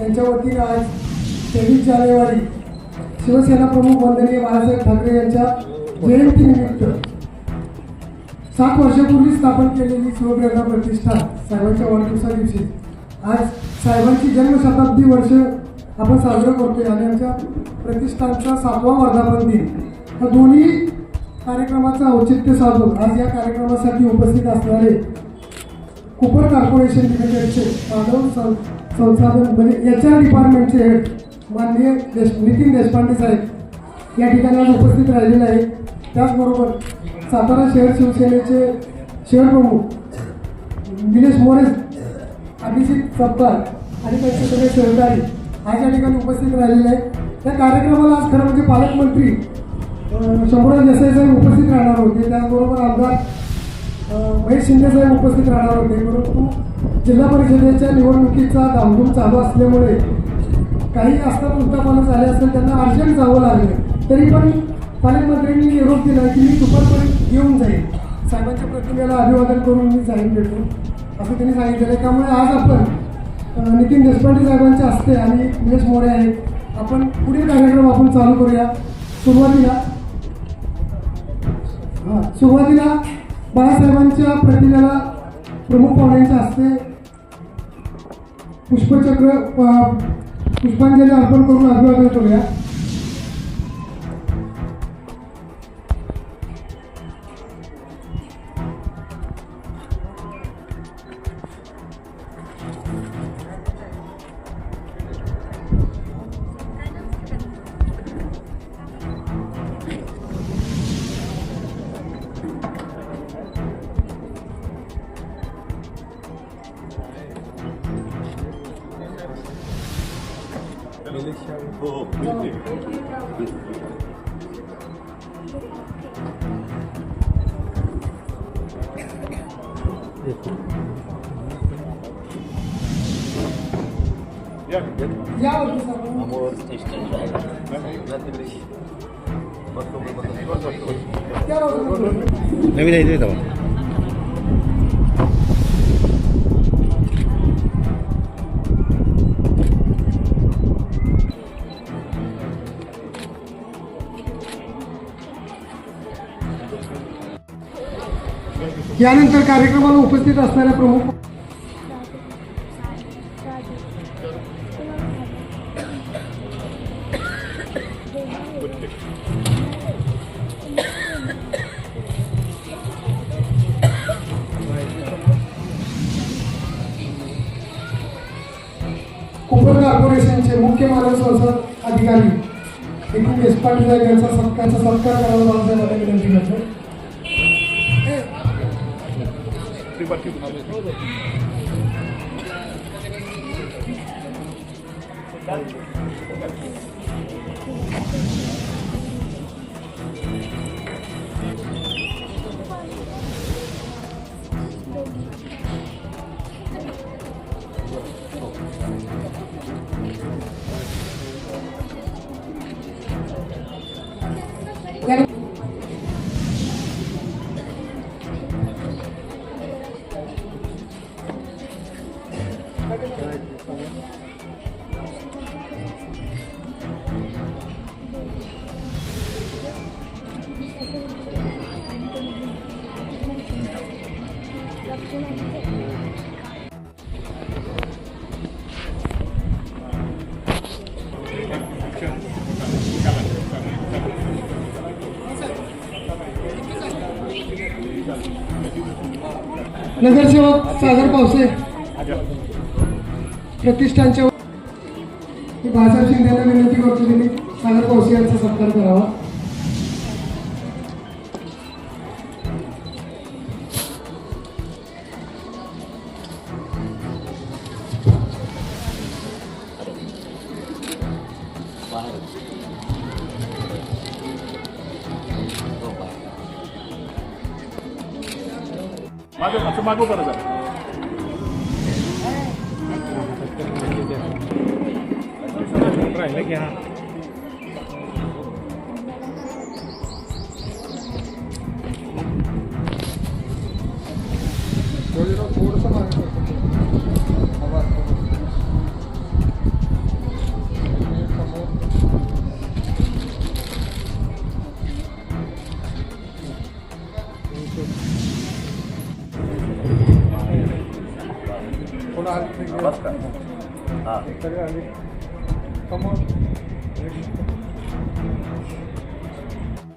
यांच्या वतीने आज 23 जानेवारी शिवसेना प्रमुख वंदनीय बाळासाहेब ठाकरे यांच्या जयंतीनिमित्त 7 वर्षापूर्वी स्थापन केलेली शिवप्रेरणा प्रतिष्ठान साहेबांच्या वाढदिवसा दिवशी आज साहेबांची जन्मशताब्दी वर्ष आपण साजरं करतोय आणि आमच्या प्रतिष्ठानचा 7वा वर्धापन दिन हा दोन्ही कार्यक्रमाचं औचित्य साधून आज या कार्यक्रमासाठी उपस्थित असणारे कुपर कॉर्पोरेशन लिमिटेडचे मानव संसाधन म्हणजे HR डिपार्टमेंटचे हेड माननीय नितीन देशपांडे साहेब या ठिकाणी आज उपस्थित राहिलेले आहेत. त्याचबरोबर सातारा शहर शिवसेनेचे शहर प्रमुख निलेश मोरे, अभिजित सत्तार आणि त्यांचे सगळे सहकारी आज या ठिकाणी उपस्थित राहिलेले आहेत. त्या कार्यक्रमाला आज खरं म्हणजे पालकमंत्री शंभूराज देसाई साहेब उपस्थित राहणार होते, त्याचबरोबर आमदार महेश शिंदे साहेब उपस्थित राहणार होते, परंतु जिल्हा परिषदेच्या निवडणुकीचा धामधूम चालू असल्यामुळे काही असतात उलटापालट झाले असेल, त्यांना अर्जंट जावं लागलं. तरी पण पालकमंत्र्यांनी निरोप दिला की मी दुपारपर्यंत येऊन जाईल, साहेबांच्या प्रतिमेला अभिवादन करून मी जाईन भेटून असं त्यांनी सांगितलेलं आहे. त्यामुळे आज आपण नितीन देशपांडे साहेबांच्या हस्ते आणि निलेश मोरे आहेत, आपण पुढील कार्यक्रम आपण चालू करूया. सुरुवातीला बाळासाहेबांच्या प्रतिमेला प्रमुख पाहुण्यांच्या हस्ते पुष्पांजली अर्पण करून अभिवादन करूया. नवीन आहे ते यानंतर कार्यक्रमाला उपस्थित असणाऱ्या प्रमुख कुपर कॉर्पोरेशनचे मुख्य मानव संसाधन अधिकारी नितीन देशपांडे साहेब यांचा सत्कार करावा बाळासाहेबांना विनंती करतो. नगरसेवक सागर पावसे प्रतिष्ठानच्या बाळासाहेब शिंदे यांना विनंती करतो त्यांनी सागर पावसे यांचा सत्कार करावा. मागो करा राहिलं की हा थोडंसं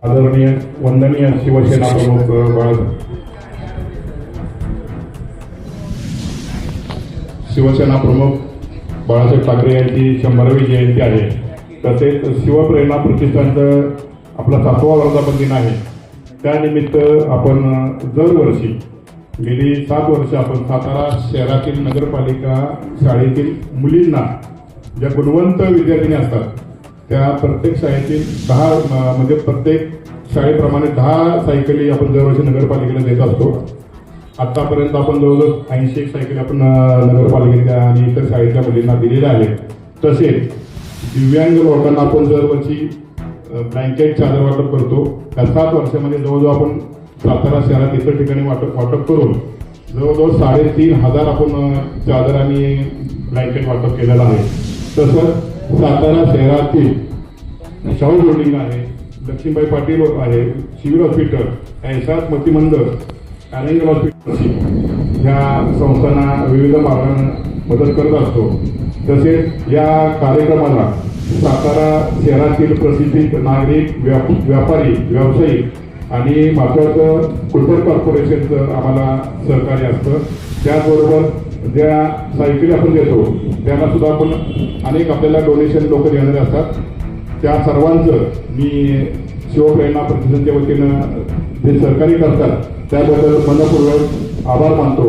आदरणीय वंदनीय शिवसेना प्रमुख शिवसेना प्रमुख बाळासाहेब ठाकरे यांची 100वी जयंती आहे. तसेच शिवप्रेरणा प्रतिष्ठानचं आपला 7वा वर्धापन दिन आहे. त्यानिमित्त आपण दरवर्षी गेली 7 वर्ष आपण सातारा शहरातील नगरपालिका शाळेतील मुलींना ज्या गुणवंत विद्यार्थिनी असतात त्या प्रत्येक शाळेतील 10 म्हणजे प्रत्येक शाळेप्रमाणे 10 सायकली आपण दरवर्षी नगरपालिकेला देत असतो. आतापर्यंत आपण जवळजवळ 80 सायकली आपण नगरपालिकेच्या आणि इतर शाळेच्या मुलींना दिलेल्या आहेत. तसेच दिव्यांग लोकांना आपण दरवर्षी ब्लँकेट चादर वाटप करतो. त्या 7 वर्षामध्ये जवळजवळ आपण सातारा शहरात इतर ठिकाणी वाटप करून जवळजवळ 3,500 आपण चादर आणि ब्लँकेट वाटप केलेलं आहे. तसंच सातारा शहरातील शाहू बिल्डिंग आहे, लक्ष्मीबाई पाटील आहे, सिव्हिल हॉस्पिटल, एहसास मती मंदिर, ॲनिमल हॉस्पिटल ह्या संस्थांना विविध मार्गाने मदत करत असतो. तसेच या कार्यक्रमाला सातारा शहरातील प्रसिद्ध नागरिक, व्यापारी, व्यावसायिक आणि महत्त्वाचं कुलर कॉर्पोरेशनचं आम्हाला सहकार्य असतं. त्याचबरोबर ज्या सायकली आपण देतो त्यांना सुद्धा आपण अनेक आपल्याला डोनेशन लोक देणारे असतात. त्या सर्वांचं मी शिवप्रेरणा प्रतिष्ठानच्या वतीनं जे सहकार्य करतात त्याबद्दल मनपूर्वक आभार मानतो.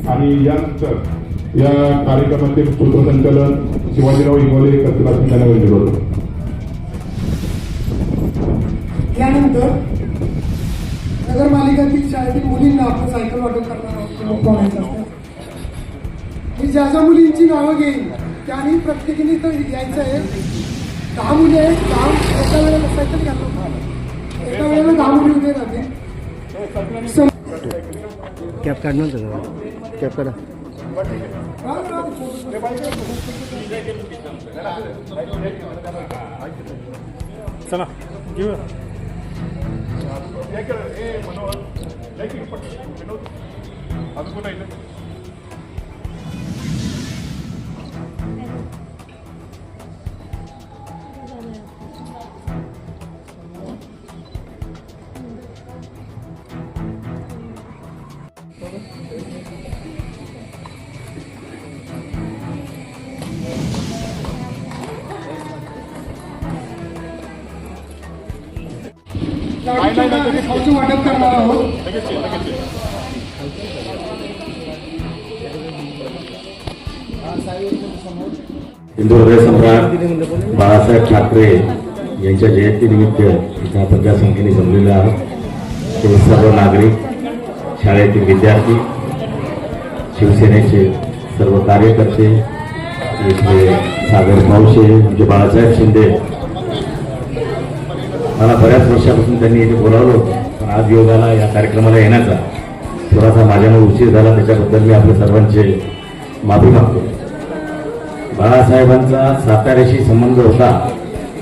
आणि यानंतर या कार्यक्रमातील सूत्रसंचालन शिवाजीराव इंगोले करतील असं त्यांना विनंती करतो. यानंतर नगरपालिकेतील शाळेतील मुलींना आपण सायकल वाटप करणार आहोत. मी ज्या ज्या मुलींची नावं घेईन त्यांनी प्रत्येकीने तर यायचं आहे. 10 मुली आहेत, 10 एका वेळेला सायकल घालतो. एका वेळेला 10 मुली उभे राहते. कॅप काढ ना, कॅप काढा. चला घेऊ. खाऊचं वाटप करणार आहोत. हिंदू हृदय सम्राट बाळासाहेब ठाकरे यांच्या जयंतीनिमित्त इथं आपण ज्या संख्येने जमलेले आहोत ते सर्व नागरिक, शाळेतील विद्यार्थी, शिवसेनेचे सर्व कार्यकर्ते, इथले सागर मावशे, म्हणजे बाळासाहेब शिंदे. मला बऱ्याच वर्षापासून त्यांनी इथे बोलावलं होतं, पण आज योगाला या कार्यक्रमाला येण्याचा थोडासा माझ्यामुळे उशीर झाला. त्याच्याबद्दल मी आपल्या सर्वांचे माफी मागतो. बाळासाहेबांचा साताऱ्याशी संबंध होता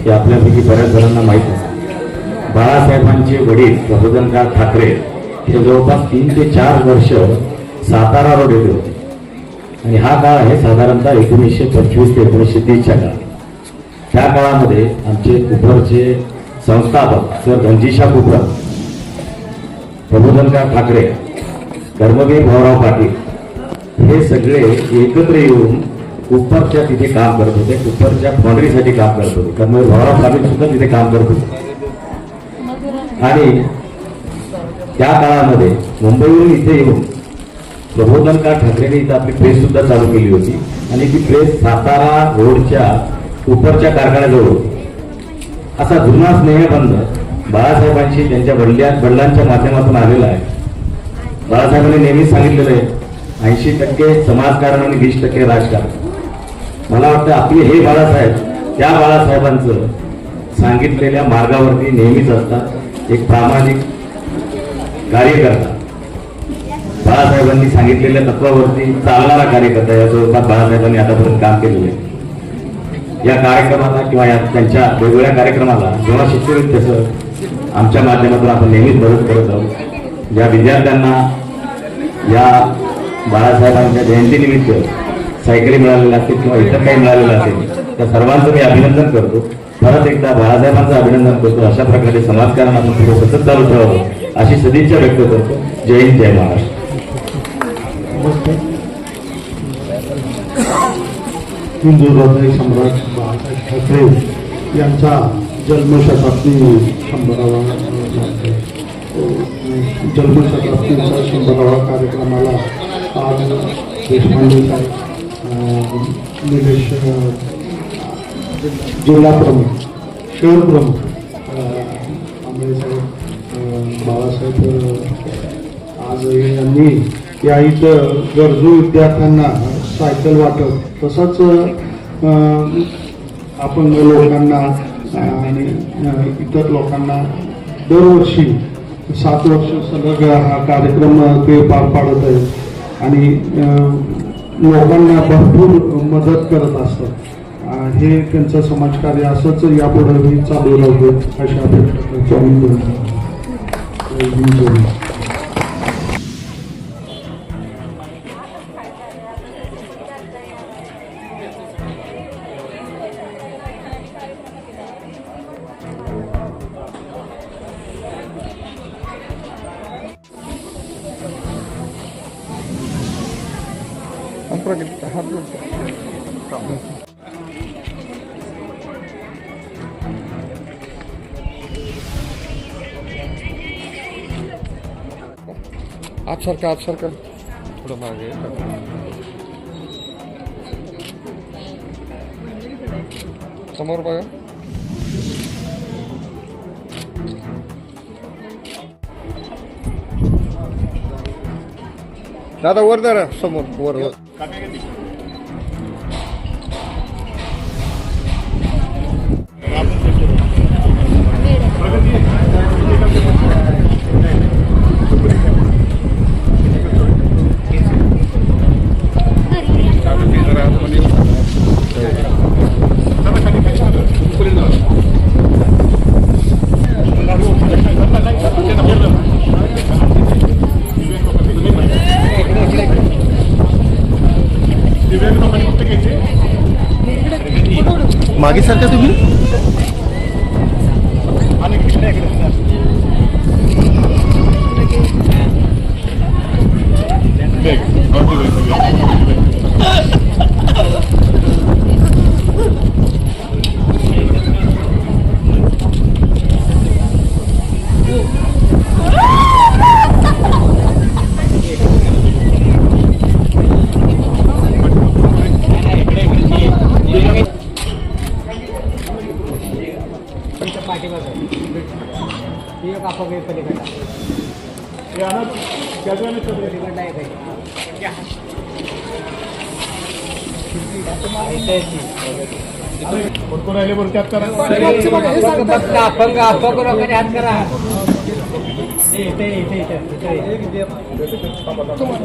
हे आपल्यापैकी बऱ्याच जणांना माहीत असतं. बाळासाहेबांचे वडील प्रबोधनकार ठाकरे हे जवळपास 3 ते 4 वर्ष सातारा रोड येथे होते. आणि हा काळ आहे साधारणतः 1925 ते 1930च्या काळ. त्या काळामध्ये आमचे कुपरचे संस्थापक सर धनजीशा कुपर, प्रबोधनकार ठाकरे, कर्मवीर भाऊराव पाटील हे सगळे एकत्र येऊन कुप्परच्या तिथे काम करत होते. कुप्परच्या फाउंड्रीसाठी काम करत होते. कर्मवीर भाऊराव पाटील सुद्धा तिथे काम करत होते. आणि त्या काळामध्ये मुंबईवरून इथे येऊन प्रबोधनकार ठाकरेने इथं आपली प्रेस सुद्धा चालू केली होती. आणि ती प्रेस सातारा रोडच्या कुप्परच्या कारखान्याजवळ होती. असा जुना स्नेहबंध बाळासाहेबांशी त्यांच्या वडिलांच्या माध्यमातून आलेला आहे. बाळासाहेबांनी नेहमीच सांगितलेलं आहे 80% समाजकारण आणि 20% राजकारण. मला वाटतं आपले हे बाळासाहेब त्या बाळासाहेबांचं सांगितलेल्या मार्गावरती नेहमीच असतात. एक प्रामाणिक कार्यकर्ता, बाळासाहेबांनी सांगितलेल्या तत्वावरती चालणारा कार्यकर्ता या स्वरूपात बाळासाहेबांनी आतापर्यंत काम केलेलं आहे. या कार्यक्रमाला किंवा या त्यांच्या वेगवेगळ्या कार्यक्रमाला जेव्हा शिक्षण तसं आमच्या माध्यमातून आपण नेहमीच मदत करत आहोत. ज्या विद्यार्थ्यांना या बाळासाहेबांच्या जयंतीनिमित्त सायकली मिळालेल्या असतील किंवा इतर काही मिळालेलं असेल त्या सर्वांचं मी अभिनंदन करतो. परत एकदा बाळासाहेबांचं अभिनंदन करतो. अशा प्रकारे समाजकारण आपण पुढे सतत चालू ठेवावं अशी सदिच्छा व्यक्त करतो. जय हिंद, जय महाराष्ट्र. हिंदू हृदय सम्राट बाळासाहेब ठाकरे यांचा जन्मशताब्दी 100वा कार्यक्रमाला आज देशपांडे साहेब, निलेश जिल्हा प्रमुख, शहर प्रमुख आंबळे साहेब, बाळासाहेब आज यांनी या इथं गरजू विद्यार्थ्यांना सायकल वाटप तसंच अपंग लोकांना आणि इतर लोकांना दरवर्षी 7 वर्ष सलग हा कार्यक्रम ते पार पाडत आहेत आणि लोकांना भरपूर मदत करत असतात. हे त्यांचं समाजकार्य असंच यापुढेही चालू राहू अशा अपेक्षा आप सरकार थोडं मागे समोर बघा. दादा वर जरा समोर वर. मागे सारखा तुम्ही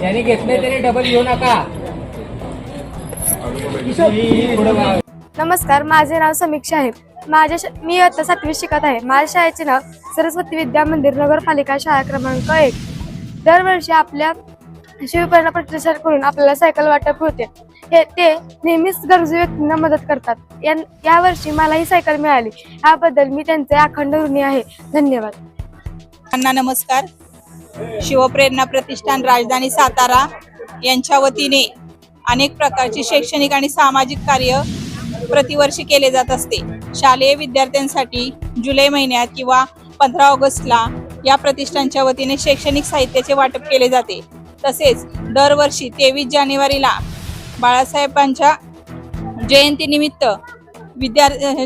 यांनी घेतले तरी डबल घेऊ नका. नमस्कार, माझे नाव समीक्षा आहे. मी आता 7वी शिकत आहे. माझ्या शाळेचे नाव सरस्वती विद्या मंदिर नगरपालिका शाळा क्रमांक 1. दरवर्षी आपल्या शिवप्रेरणा प्रतिष्ठानकडून आपल्याला सायकल वाटप होते. ते नेहमीच गरजू व्यक्तींना मदत करतात. यावर्षी मला ही सायकल मिळाली, याबद्दल मी त्यांचे अखंड ऋणी आहे. धन्यवाद. नमस्कार. शिवप्रेरणा प्रतिष्ठान राजधानी सातारा यांच्या वतीने अनेक प्रकारचे शैक्षणिक आणि सामाजिक कार्य प्रतिवर्षी केले जात असते. शालेय विद्यार्थ्यांसाठी जुलै महिन्यात किंवा 15 ऑगस्टला या प्रतिष्ठानच्या वतीने शैक्षणिक साहित्याचे वाटप केले जाते. तसेच दरवर्षी 23 जानेवारीला बाळासाहेबांच्या जयंतीनिमित्त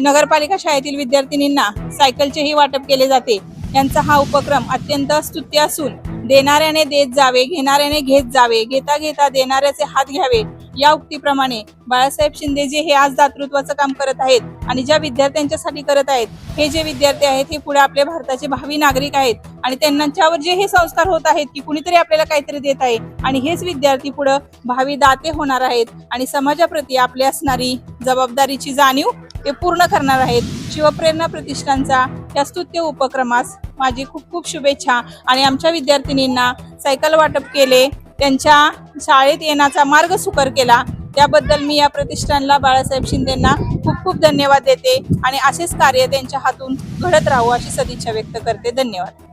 नगरपालिका शाळेतील विद्यार्थिनींना सायकलचेही वाटप केले जाते. यांचा हा उपक्रम अत्यंत स्तुत्य असून देणाऱ्याने देत जावे, घेणाऱ्याने घेत जावे, घेता घेता देणाऱ्याचे हात घ्यावे या उक्तीप्रमाणे बाळासाहेब शिंदेजी हे आज दातृत्वाचं काम करत आहेत. आणि ज्या विद्यार्थ्यांच्यासाठी करत आहेत, हे जे विद्यार्थी आहेत हे पुढे आपल्या भारताचे भावी नागरिक आहेत आणि त्यांच्यावर जे हे संस्कार होत आहेत की कुणीतरी आपल्याला काहीतरी देत आहे आणि हेच विद्यार्थी पुढे भावी दाते होणार आहेत आणि समाजाप्रती आपली असणारी जबाबदारीची जाणीव ते पूर्ण करणार आहेत. शिवप्रेरणा प्रतिष्ठानचा या स्तुत्य उपक्रमास माझी खूप खूप शुभेच्छा. आणि आमच्या विद्यार्थिनींना सायकल वाटप केले, त्यांच्या शाळेत येण्याचा मार्ग सुकर केला त्याबद्दल मी या प्रतिष्ठानला बाळासाहेब शिंदेंना खूप खूप धन्यवाद देते आणि असेच कार्य त्यांच्या हातून घडत राहू अशी सदिच्छा व्यक्त करते. धन्यवाद.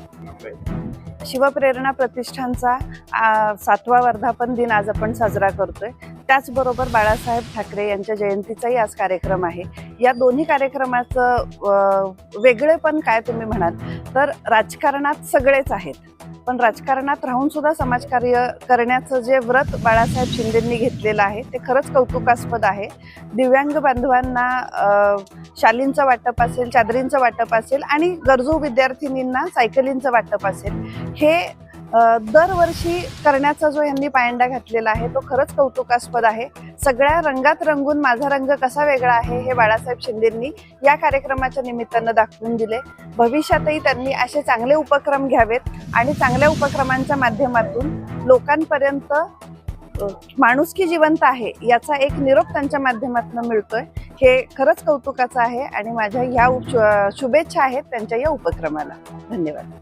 शिवप्रेरणा प्रतिष्ठानचा 7वा वर्धापन दिन आज आपण साजरा करतोय. त्याचबरोबर बाळासाहेब ठाकरे यांच्या जयंतीचाही आज कार्यक्रम आहे. या दोन्ही कार्यक्रमाचं वेगळेपण काय तुम्ही म्हणाल तर राजकारणात सगळेच आहेत, पण राजकारणात राहून सुद्धा समाजकार्य करण्याचं जे व्रत बाळासाहेब शिंदेंनी घेतलेलं आहे ते खरंच कौतुकास्पद आहे. दिव्यांग बांधवांना शालींचं वाटप असेल, चादरींचं वाटप असेल आणि गरजू विद्यार्थिनींना सायकलींचं वाटप असेल, हे दरवर्षी करण्याचा जो यांनी पायंडा घातलेला आहे तो खरंच कौतुकास्पद आहे. सगळ्या रंगात रंगून माझा रंग कसा वेगळा आहे हे बाळासाहेब शिंदेंनी या कार्यक्रमाच्या निमित्तानं दाखवून दिले. भविष्यातही त्यांनी असे चांगले उपक्रम घ्यावेत आणि चांगल्या उपक्रमांच्या माध्यमातून लोकांपर्यंत माणुसकी जिवंत आहे याचा एक निरोप त्यांच्या माध्यमातून मिळतोय. हे खरंच कौतुकाचं आहे आणि माझ्या ह्या शुभेच्छा आहेत त्यांच्या या उपक्रमाला. धन्यवाद.